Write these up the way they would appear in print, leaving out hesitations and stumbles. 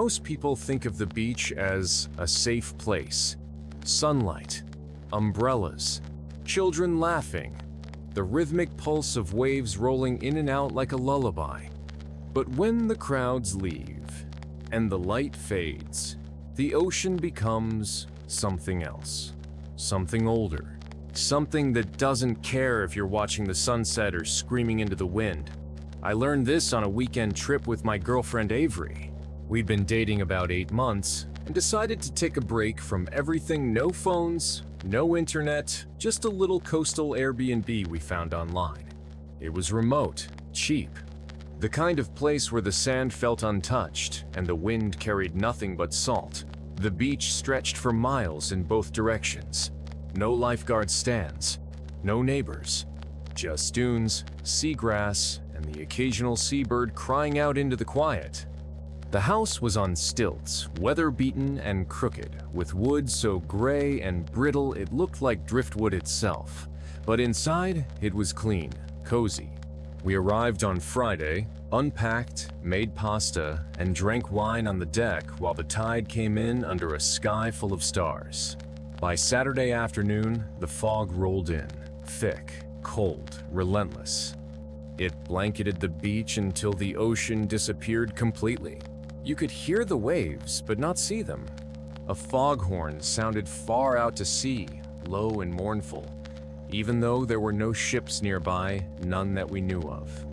Most people think of the beach as a safe place. Sunlight, umbrellas, children laughing, the rhythmic pulse of waves rolling in and out like a lullaby. But when the crowds leave and the light fades, the ocean becomes something else, something older, something that doesn't care if you're watching the sunset or screaming into the wind. I learned this on a weekend trip with my girlfriend Avery. We'd been dating about 8 months and decided to take a break from everything. No phones, no internet, just a little coastal Airbnb we found online. It was remote, cheap, the kind of place where the sand felt untouched and the wind carried nothing but salt. The beach stretched for miles in both directions. No lifeguard stands, no neighbors, just dunes, seagrass, and the occasional seabird crying out into the quiet. The house was on stilts, weather-beaten and crooked, with wood so gray and brittle it looked like driftwood itself. But inside, it was clean, cozy. We arrived on Friday, unpacked, made pasta, and drank wine on the deck while the tide came in under a sky full of stars. By Saturday afternoon, the fog rolled in, thick, cold, relentless. It blanketed the beach until the ocean disappeared completely. You could hear the waves, but not see them. A foghorn sounded far out to sea, low and mournful, even though there were no ships nearby, none that we knew of.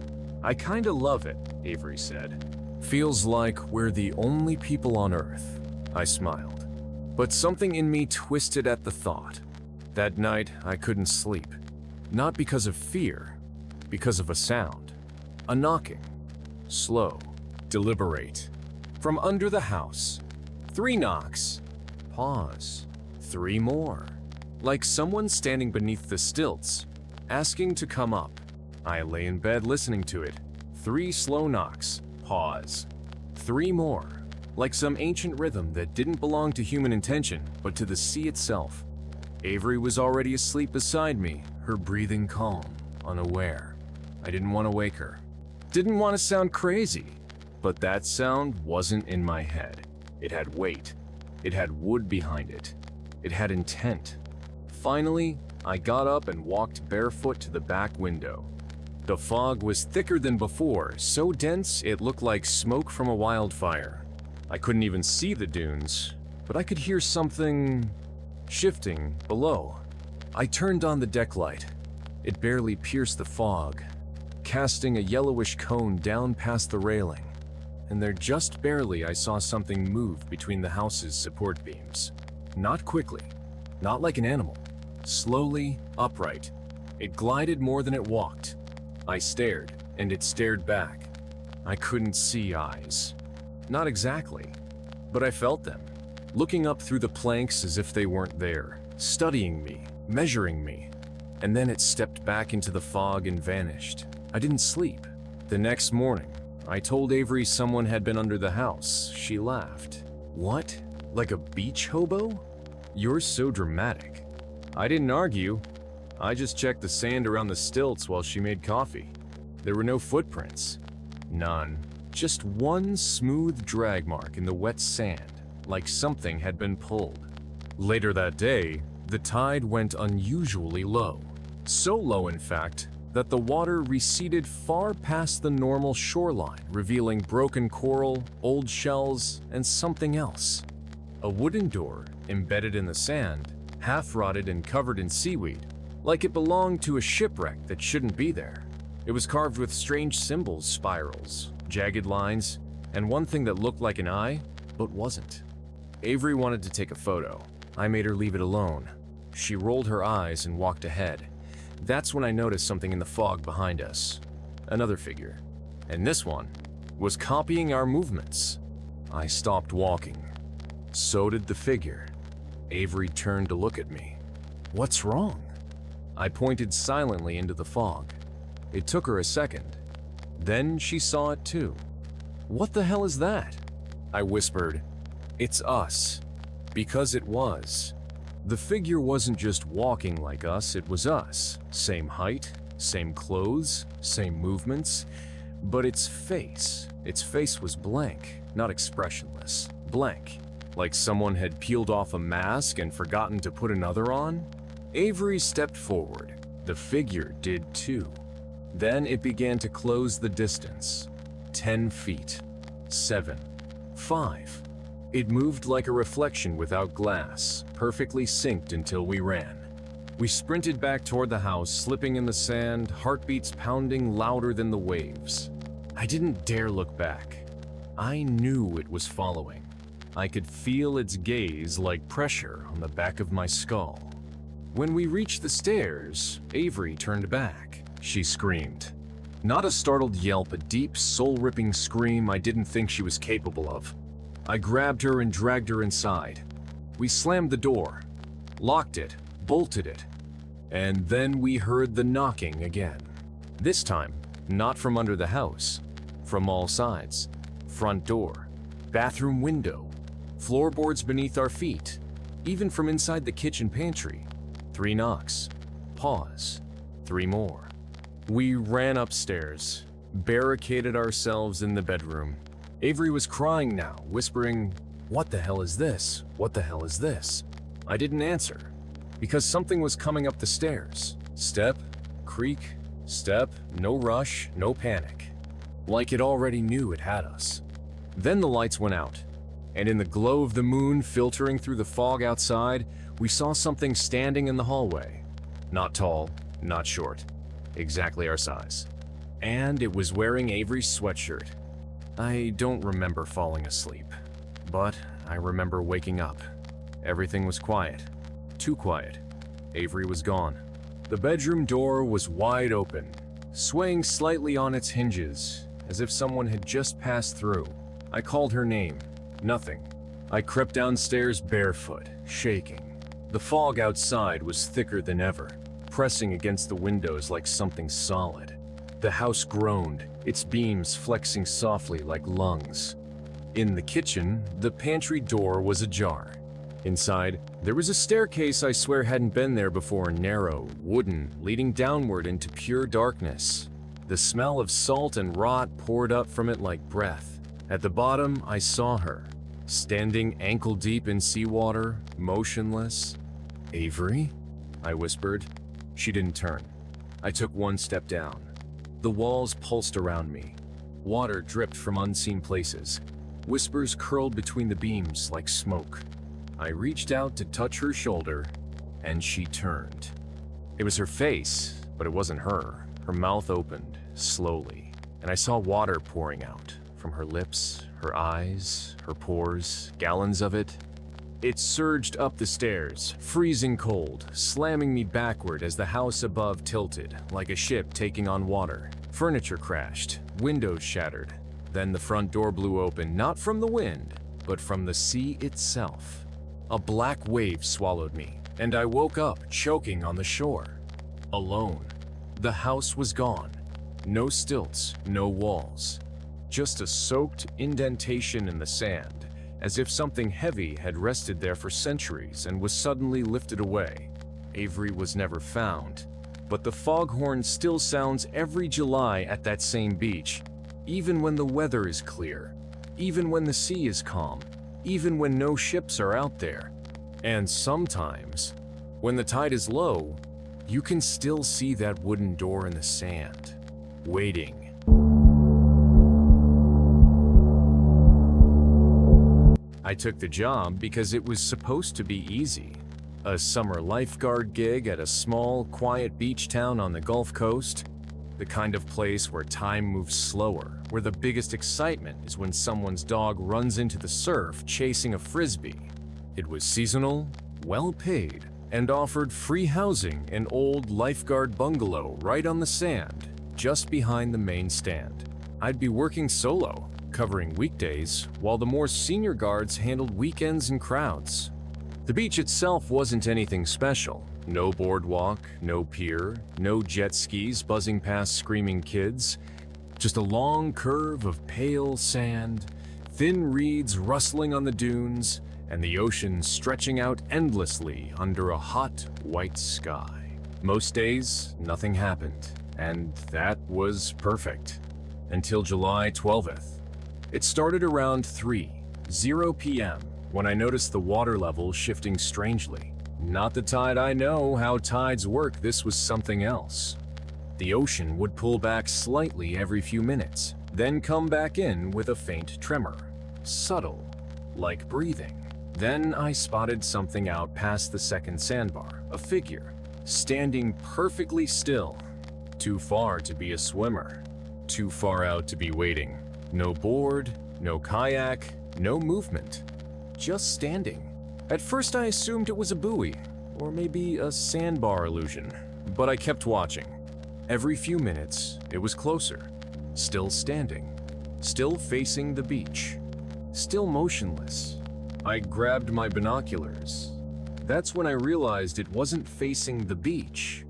"I kinda love it," Avery said. "Feels like we're the only people on Earth." I smiled. But something in me twisted at the thought. That night, I couldn't sleep. Not because of fear, because of a sound. A knocking. Slow. Deliberate. From under the house. 3 knocks. Pause. 3 more. Like someone standing beneath the stilts, asking to come up. I lay in bed listening to it. 3 slow knocks. Pause. 3 more. Like some ancient rhythm that didn't belong to human intention, but to the sea itself. Avery was already asleep beside me, her breathing calm, unaware. I didn't want to wake her. Didn't want to sound crazy. But that sound wasn't in my head. It had weight. It had wood behind it. It had intent. Finally, I got up and walked barefoot to the back window. The fog was thicker than before, so dense it looked like smoke from a wildfire. I couldn't even see the dunes, but I could hear something shifting below. I turned on the deck light. It barely pierced the fog, casting a yellowish cone down past the railing. And there just barely I saw something move between the house's support beams. Not quickly, not like an animal. Slowly, upright. It glided more than it walked. I stared, and it stared back. I couldn't see eyes. Not exactly, but I felt them, looking up through the planks as if they weren't there, studying me, measuring me. And then it stepped back into the fog and vanished. I didn't sleep. The next morning, I told Avery someone had been under the house. She laughed. "What? Like a beach hobo? You're so dramatic." I didn't argue. I just checked the sand around the stilts while she made coffee. There were no footprints. None. Just one smooth drag mark in the wet sand, like something had been pulled. Later that day, the tide went unusually low. So low, in fact, that the water receded far past the normal shoreline, revealing broken coral, old shells, and something else. A wooden door, embedded in the sand, half-rotted and covered in seaweed, like it belonged to a shipwreck that shouldn't be there. It was carved with strange symbols, spirals, jagged lines, and one thing that looked like an eye, but wasn't. Avery wanted to take a photo. I made her leave it alone. She rolled her eyes and walked ahead. That's when I noticed something in the fog behind us. Another figure. And this one was copying our movements. I stopped walking. So did the figure. Avery turned to look at me. "What's wrong?" I pointed silently into the fog. It took her a second. Then she saw it too. "What the hell is that?" I whispered. "It's us." Because it was. The figure wasn't just walking like us, it was us. Same height, same clothes, same movements, but its face was blank. not expressionless, blank, like someone had peeled off a mask and forgotten to put another on. Avery stepped forward. The figure did too. Then it began to close the distance. 10 feet. 7. 5. It moved like a reflection without glass, perfectly synced until we ran. We sprinted back toward the house, slipping in the sand, heartbeats pounding louder than the waves. I didn't dare look back. I knew it was following. I could feel its gaze like pressure on the back of my skull. When we reached the stairs, Avery turned back. She screamed. Not a startled yelp, a deep, soul-ripping scream I didn't think she was capable of. I grabbed her and dragged her inside. We slammed the door, locked it, bolted it, and then we heard the knocking again. This time, not from under the house, from all sides. Front door, bathroom window, floorboards beneath our feet, even from inside the kitchen pantry. 3 knocks. Pause. 3 more. We ran upstairs, barricaded ourselves in the bedroom. Avery was crying now, whispering, "What the hell is this? What the hell is this?" I didn't answer, because something was coming up the stairs. Step, creak, step, no rush, no panic. Like it already knew it had us. Then the lights went out, and in the glow of the moon filtering through the fog outside, we saw something standing in the hallway. Not tall, not short, exactly our size. And it was wearing Avery's sweatshirt. I don't remember falling asleep, but I remember waking up. Everything was quiet. Too quiet. Avery was gone. The bedroom door was wide open, swaying slightly on its hinges, as if someone had just passed through. I called her name. Nothing. I crept downstairs barefoot, shaking. The fog outside was thicker than ever, pressing against the windows like something solid. The house groaned, its beams flexing softly like lungs. In the kitchen, the pantry door was ajar. Inside, there was a staircase I swear hadn't been there before, narrow, wooden, leading downward into pure darkness. The smell of salt and rot poured up from it like breath. At the bottom, I saw her, standing ankle-deep in seawater, motionless. "Avery?" I whispered. She didn't turn. I took 1 step down. The walls pulsed around me. Water dripped from unseen places. Whispers curled between the beams like smoke. I reached out to touch her shoulder, and she turned. It was her face, but it wasn't her. Her mouth opened, slowly, and I saw water pouring out from her lips, her eyes, her pores, gallons of it. It surged up the stairs, freezing cold, slamming me backward as the house above tilted, like a ship taking on water. Furniture crashed, windows shattered. Then the front door blew open, not from the wind, but from the sea itself. A black wave swallowed me, and I woke up, choking on the shore. Alone. The house was gone. No stilts, no walls. Just a soaked indentation in the sand, as if something heavy had rested there for centuries and was suddenly lifted away. Avery was never found, but the foghorn still sounds every July at that same beach, even when the weather is clear, even when the sea is calm, even when no ships are out there. And sometimes, when the tide is low, you can still see that wooden door in the sand, waiting. I took the job because it was supposed to be easy. A summer lifeguard gig at a small, quiet beach town on the Gulf Coast. The kind of place where time moves slower, where the biggest excitement is when someone's dog runs into the surf chasing a frisbee. It was seasonal, well-paid, and offered free housing in old lifeguard bungalow right on the sand, just behind the main stand. I'd be working solo, covering weekdays, while the more senior guards handled weekends and crowds. The beach itself wasn't anything special. No boardwalk, no pier, no jet skis buzzing past screaming kids. Just a long curve of pale sand, thin reeds rustling on the dunes, and the ocean stretching out endlessly under a hot, white sky. Most days, nothing happened, and that was perfect. Until July 12th. It started around 3:00 p.m. when I noticed the water level shifting strangely. Not the tide I know how tides work, this was something else. The ocean would pull back slightly every few minutes, then come back in with a faint tremor. Subtle, like breathing. Then I spotted something out past the second sandbar, a figure, standing perfectly still. Too far to be a swimmer, too far out to be waiting. No board, no kayak, no movement, just standing. At first I assumed it was a buoy, or maybe a sandbar illusion, but I kept watching. Every few minutes, it was closer, still standing, still facing the beach, still motionless. I grabbed my binoculars. That's when I realized it wasn't facing the beach.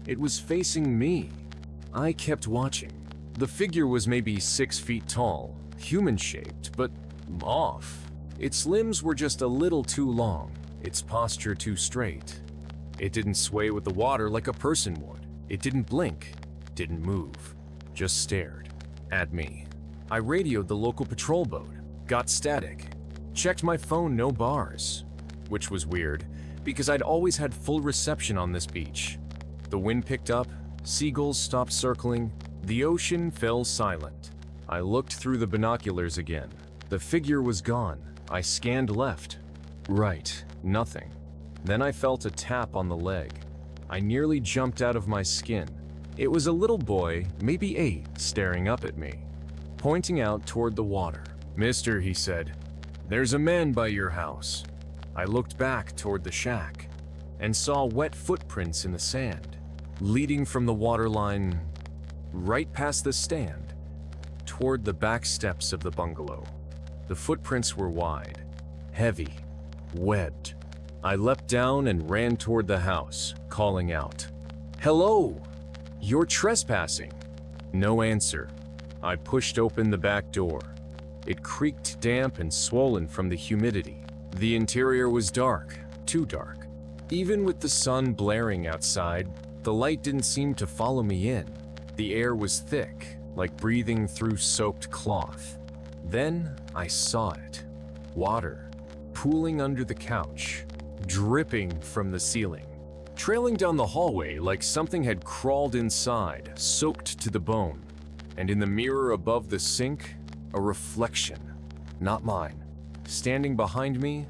It was facing me. I kept watching. The figure was maybe 6 feet tall, human-shaped, but off. Its limbs were just a little too long, its posture too straight. It didn't sway with the water like a person would. It didn't blink, didn't move, just stared at me. I radioed the local patrol boat, got static, checked my phone, no bars, which was weird because I'd always had full reception on this beach. The wind picked up, seagulls stopped circling, the ocean fell silent. I looked through the binoculars again. The figure was gone. I scanned left, right, nothing. Then I felt a tap on the leg. I nearly jumped out of my skin. It was a little boy, maybe 8, staring up at me, pointing out toward the water. "Mister," he said, "there's a man by your house." I looked back toward the shack and saw wet footprints in the sand, leading from the waterline right past the stand toward the back steps of the bungalow. The footprints were wide, heavy, webbed. I leapt down and ran toward the house, calling out, "Hello! You're trespassing!" No answer. I pushed open the back door. It creaked, damp and swollen from the humidity. The interior was dark, too dark. Even with the sun blaring outside, the light didn't seem to follow me in. The air was thick, like breathing through soaked cloth. Then I saw it. Water, pooling under the couch, dripping from the ceiling, trailing down the hallway like something had crawled inside, soaked to the bone. And in the mirror above the sink, a reflection, not mine. Standing behind me,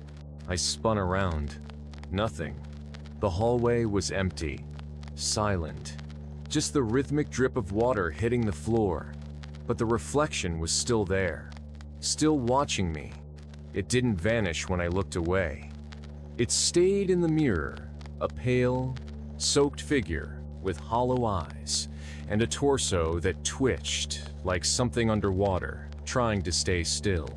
I spun around. Nothing. The hallway was empty, silent. Just the rhythmic drip of water hitting the floor. But the reflection was still there, still watching me. It didn't vanish when I looked away. It stayed in the mirror, a pale, soaked figure with hollow eyes and a torso that twitched like something underwater, trying to stay still.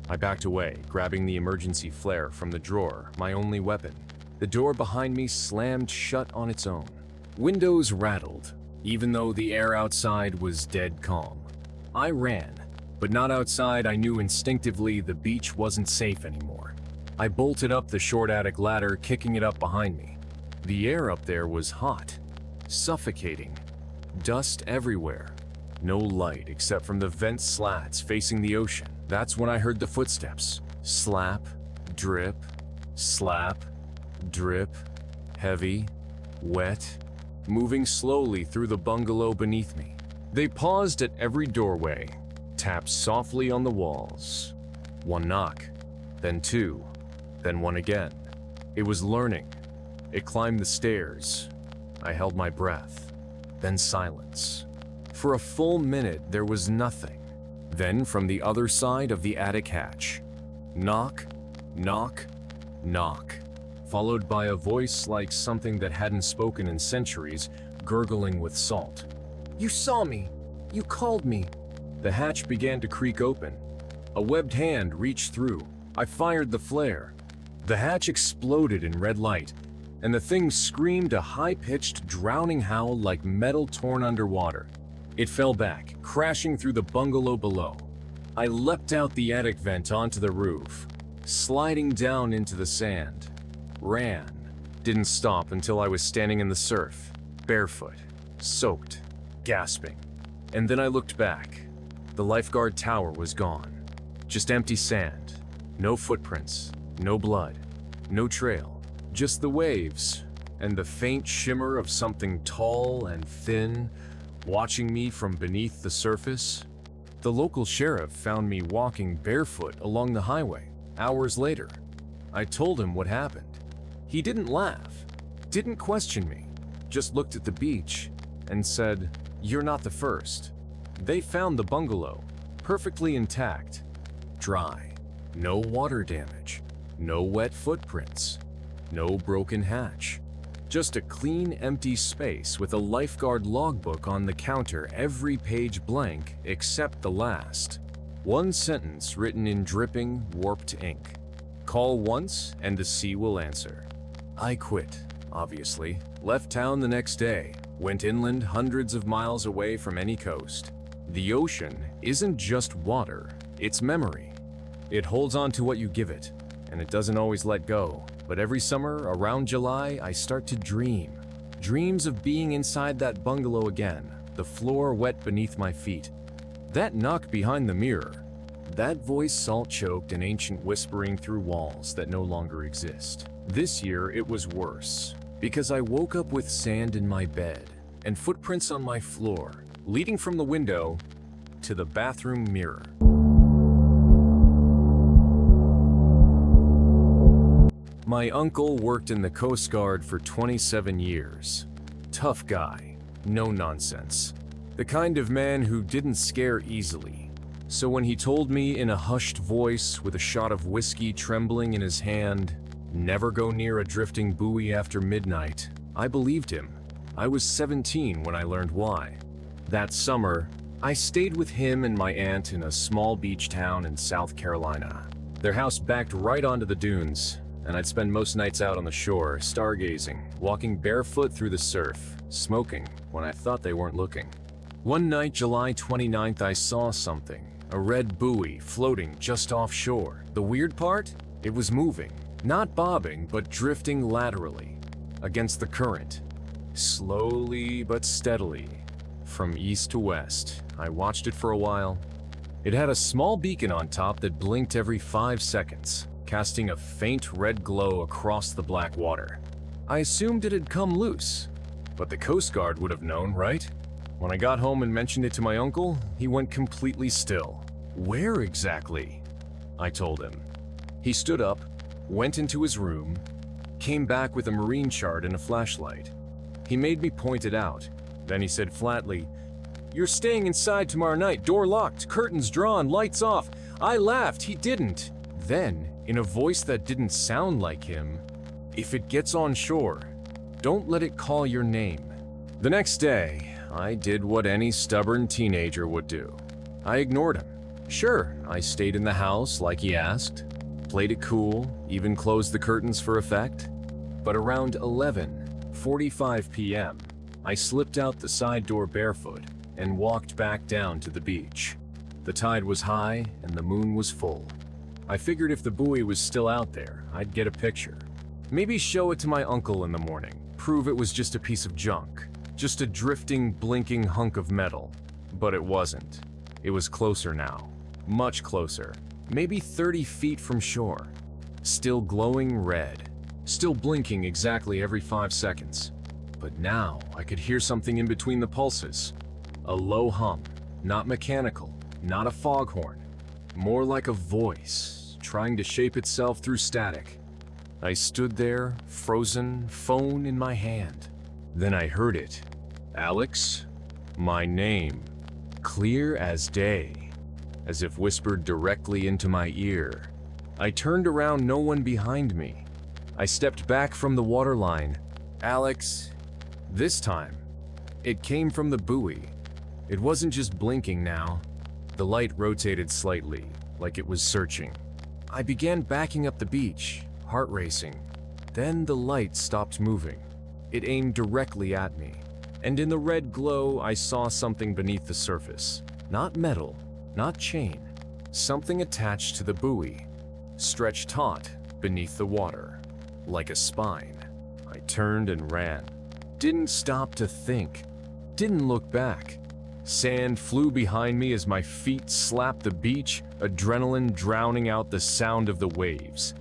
I backed away, grabbing the emergency flare from the drawer, my only weapon. The door behind me slammed shut on its own. Windows rattled, even though the air outside was dead calm. I ran, but not outside. I knew instinctively the beach wasn't safe anymore. I bolted up the short attic ladder, kicking it up behind me. The air up there was hot, suffocating, dust everywhere. No light except from the vent slats facing the ocean. That's when I heard the footsteps. Slap, drip, slap, drip, heavy, wet, moving slowly through the bungalow beneath me. They paused at every doorway, tapped softly on the walls. One knock, then two, then one again. It was learning. It climbed the stairs. I held my breath. Then silence. For a full minute, there was nothing. Then from the other side of the attic hatch, knock, knock, knock, followed by a voice like something that hadn't spoken in centuries, gurgling with salt. "You saw me. You called me." The hatch began to creak open. A webbed hand reached through. I fired the flare. The hatch exploded in red light, and the thing screamed a high-pitched, drowning howl like metal torn underwater. It fell back, crashing through the bungalow below. I leapt out the attic vent onto the roof, sliding down into the sand. Ran. Didn't stop until I was standing in the surf, barefoot, soaked, gasping. And then I looked back. The lifeguard tower was gone. Just empty sand. No footprints, no blood, no trail. Just the waves and the faint shimmer of something tall and thin watching me from beneath the surface. The local sheriff found me walking barefoot along the highway hours later. I told him what happened. He didn't laugh, didn't question me, just looked at the beach and said, "You're not the first." They found the bungalow, perfectly intact, dry, no water damage, no wet footprints, no broken hatch. Just a clean, empty space with a lifeguard logbook on the counter, every page blank except the last. One sentence written in dripping, warped ink. Call once and the sea will answer. I quit, obviously, left town the next day, went inland hundreds of miles away from any coast. The ocean isn't just water, it's memory. It holds on to what you give it, and it doesn't always let go. But every summer, around July, I start to dream. Dreams of being inside that bungalow again, the floor wet beneath my feet. That knock behind the mirror. That voice salt-choked and ancient whispering through walls that no longer exist. This year, it was worse, because I woke up with sand in my bed and footprints on my floor, leading from the window to the bathroom mirror. My uncle worked in the Coast Guard for 27 years. Tough guy, no nonsense. The kind of man who didn't scare easily. So when he told me in a hushed voice with a shot of whiskey trembling in his hand, "Never go near a drifting buoy after midnight," I believed him. I was 17 when I learned why. That summer, I stayed with him and my aunt in a small beach town in South Carolina. Their house backed right onto the dunes, and I'd spend most nights out on the shore, stargazing, walking barefoot through the surf, smoking when I thought they weren't looking. One night, July 29th, I saw something, a red buoy floating just offshore. The weird part? It was moving, not bobbing, but drifting laterally, against the current, slowly but steadily, from east to west. I watched it for a while. It had a small beacon on top that blinked every 5 seconds, casting a faint red glow across the black water. I assumed it had come loose, but the Coast Guard would have known, right? When I got home and mentioned it to my uncle, he went completely still. "Where exactly?" I told him. He stood up, went into his room, came back with a marine chart and a flashlight. He made me point it out. Then he said flatly, "You're staying inside tomorrow night, door locked, curtains drawn, lights off." I laughed, he didn't. Then, in a voice that didn't sound like him, "If it gets on shore, don't let it call your name." The next day, I did what any stubborn teenager would do. I ignored him. Sure, I stayed in the house like he asked, played it cool, even closed the curtains for effect. But around 11:45 p.m., I slipped out the side door barefoot and walked back down to the beach. The tide was high and the moon was full. I figured if the buoy was still out there, I'd get a picture. Maybe show it to my uncle in the morning, prove it was just a piece of junk, just a drifting, blinking hunk of metal. But it wasn't. It was closer now, much closer, maybe 30 feet from shore. Still glowing red, still blinking exactly every 5 seconds. But now I could hear something in between the pulses. A low hum, not mechanical, not a foghorn, more like a voice, trying to shape itself through static. I stood there, frozen, phone in my hand. Then I heard it. "Alex?" My name, clear as day, as if whispered directly into my ear. I turned around, no one behind me. I stepped back from the waterline. "Alex." This time, it came from the buoy. It wasn't just blinking now. The light rotated slightly, like it was searching. I began backing up the beach, heart racing. Then the light stopped moving. It aimed directly at me. And in the red glow, I saw something beneath the surface. Not metal, not chain. Something attached to the buoy, stretched taut beneath the water, like a spine. I turned and ran. Didn't stop to think. Didn't look back. Sand flew behind me as my feet slapped the beach, adrenaline drowning out the sound of the waves.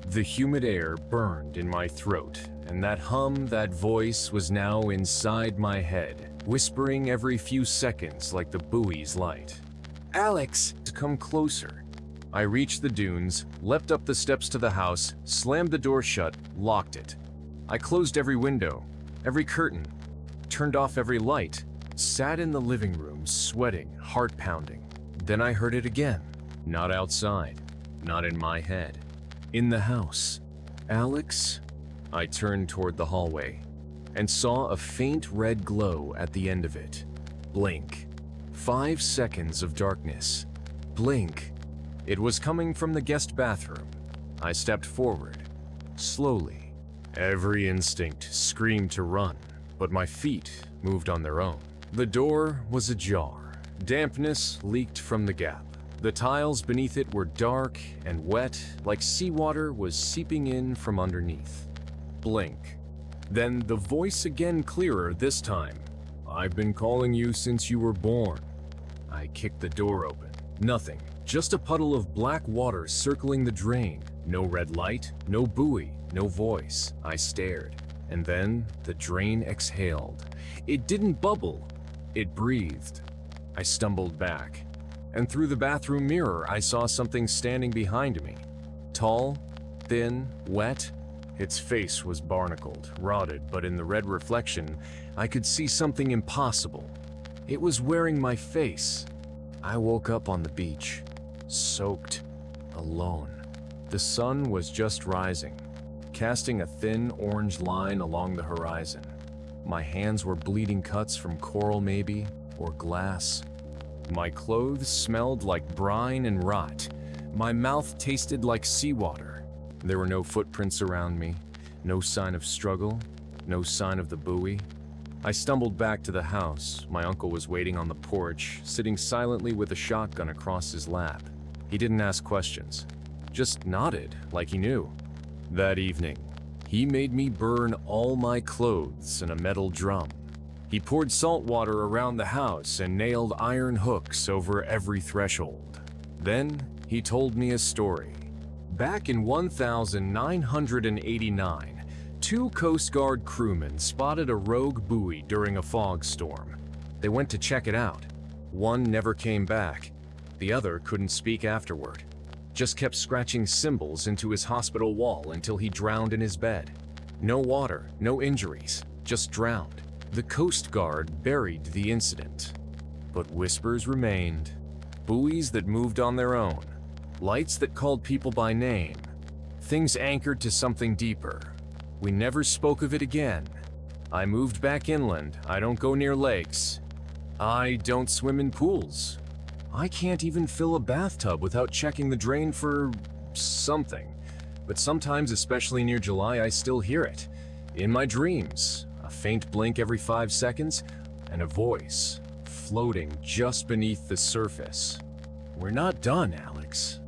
The humid air burned in my throat, and that hum, that voice was now inside my head, whispering every few seconds like the buoy's light. "Alex, come closer." I reached the dunes, leapt up the steps to the house, slammed the door shut, locked it. I closed every window, every curtain, turned off every light, sat in the living room, sweating, heart pounding. Then I heard it again. Not outside, not in my head. In the house. "Alex?" I turned toward the hallway and saw a faint red glow at the end of it. Blink. 5 seconds of darkness. Blink. It was coming from the guest bathroom. I stepped forward, slowly. Every instinct screamed to run, but my feet moved on their own. The door was ajar. Dampness leaked from the gap. The tiles beneath it were dark and wet, like seawater was seeping in from underneath. Blink. Then the voice again clearer this time. "I've been calling you since you were born." I kicked the door open. Nothing. Just a puddle of black water circling the drain. No red light, no buoy, no voice. I stared. And then the drain exhaled. It didn't bubble. It breathed. I stumbled back. And through the bathroom mirror, I saw something standing behind me. Tall, thin, wet. Its face was barnacled, rotted, but in the red reflection, I could see something impossible. It was wearing my face. I woke up on the beach, soaked, alone. The sun was just rising, casting a thin orange line along the horizon. My hands were bleeding cuts from coral maybe, or glass. My clothes smelled like brine and rot. My mouth tasted like seawater. There were no footprints around me, no sign of struggle, no sign of the buoy. I stumbled back to the house. My uncle was waiting on the porch, sitting silently with a shotgun across his lap. He didn't ask questions, just nodded like he knew. That evening, he made me burn all my clothes in a metal drum. He poured salt water around the house and nailed iron hooks over every threshold. Then he told me a story. Back in 1989, 2 Coast Guard crewmen spotted a rogue buoy during a fog storm. They went to check it out. One never came back. The other couldn't speak afterward. Just kept scratching symbols into his hospital wall until he drowned in his bed. No water, no injuries, just drowned. The Coast Guard buried the incident. But whispers remained. Buoys that moved on their own. Lights that called people by name. Things anchored to something deeper. We never spoke of it again. I moved back inland. I don't go near lakes. I don't swim in pools. I can't even fill a bathtub without checking the drain for something. But sometimes, especially near July, I still hear it. In my dreams, a faint blink every 5 seconds, and a voice floating just beneath the surface. We're not done, Alex.